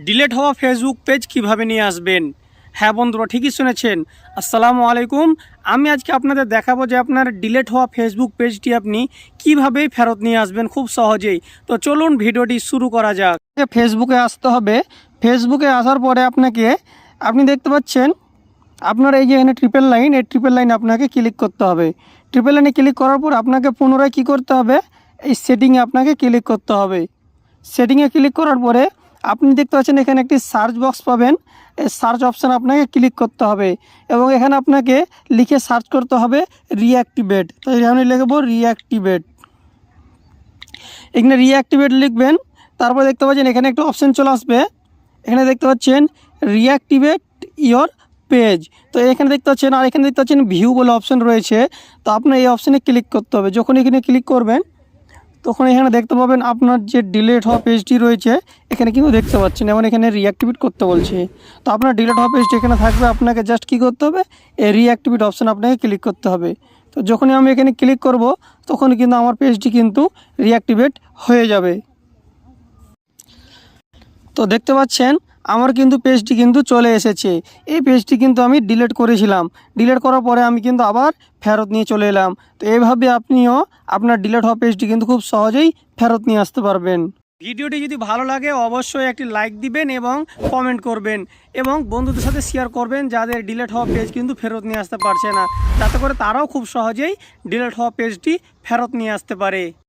Delete হওয়া Facebook page কিভাবে নিয়ে আসবেন। হ্যাঁ বন্ধুরা, ঠিকই শুনেছেন। আসসালামু আলাইকুম। আমি আজকে আপনাদের দেখাবো যে আপনার ডিলেট হওয়া ফেসবুক পেজটি আপনি কিভাবে ফেরত নিয়ে আসবেন খুব সহজেই। তো চলুন ভিডিওটি শুরু করা যাক। ফেসবুকে আসতে হবে। ফেসবুকে আসার পরে আপনি দেখতে পাচ্ছেন আপনার এই যে এখানে ট্রিপল লাইন, এই ট্রিপল লাইন আপনাকে ক্লিক করতে হবে। ট্রিপল লাইনে ক্লিক করার পর আপনাকে পুনরায় কী করতে হবে, এই সেটিংয়ে আপনাকে ক্লিক করতে হবে। সেটিংয়ে ক্লিক করার পরে আপনি দেখতে পাচ্ছেন এখানে একটি সার্চ বক্স পাবেন। এই সার্চ অপশান আপনাকে ক্লিক করতে হবে এবং এখানে আপনাকে লিখে সার্চ করতে হবে রিঅ্যাক্টিভেট। তো এখানে লিখব রিঅ্যাক্টিভেট। এখানে রিঅ্যাক্টিভেট লিখবেন। তারপর দেখতে পাচ্ছেন এখানে একটা অপশান চলে আসবে। এখানে দেখতে পাচ্ছেন রিঅ্যাক্টিভেট ইয়োর পেজ। তো এখানে দেখতে পাচ্ছেন, আর এখানে দেখতে পাচ্ছেন ভিউ বলে অপশান রয়েছে। তো আপনার এই অপশানে ক্লিক করতে হবে। যখন এখানে ক্লিক করবেন তখন এখানে দেখতে পাবেন আপনার যে ডিলিট হওয়া পেজটি রয়েছে এখানে কিন্তু দেখতে পাচ্ছেন, এবং এখানে রিঅ্যাক্টিভেট করতে বলছে। তো আপনার ডিলিট হওয়া পেজটি এখানে থাকবে, আপনাকে জাস্ট কী করতে হবে, এই রিঅ্যাক্টিভেট অপশান আপনাকে ক্লিক করতে হবে। তো যখনই আমি এখানে ক্লিক করব তখন কিন্তু আমার পেজটি কিন্তু রিঅ্যাক্টিভেট হয়ে যাবে। তো দেখতে পাচ্ছেন আমার কিন্তু পেজটি কিন্তু চলে এসেছে। এই পেজটি কিন্তু আমি ডিলিট করেছিলাম। ডিলিট করার পরে আমি কিন্তু আবার ফেরত নিয়ে চলে এলাম। তো এইভাবে আপনিও আপনার ডিলিট হওয়া পেজটি কিন্তু খুব সহজেই ফেরত নিয়ে আসতে পারবেন। ভিডিওটি যদি ভালো লাগে অবশ্যই একটি লাইক দিবেন এবং কমেন্ট করবেন এবং বন্ধুদের সাথে শেয়ার করবেন যাদের ডিলিট হওয়া পেজ কিন্তু ফেরত নিয়ে আসতে পারছে না, যাতে করে তারাও খুব সহজেই ডিলিট হওয়া পেজটি ফেরত নিয়ে আসতে পারে।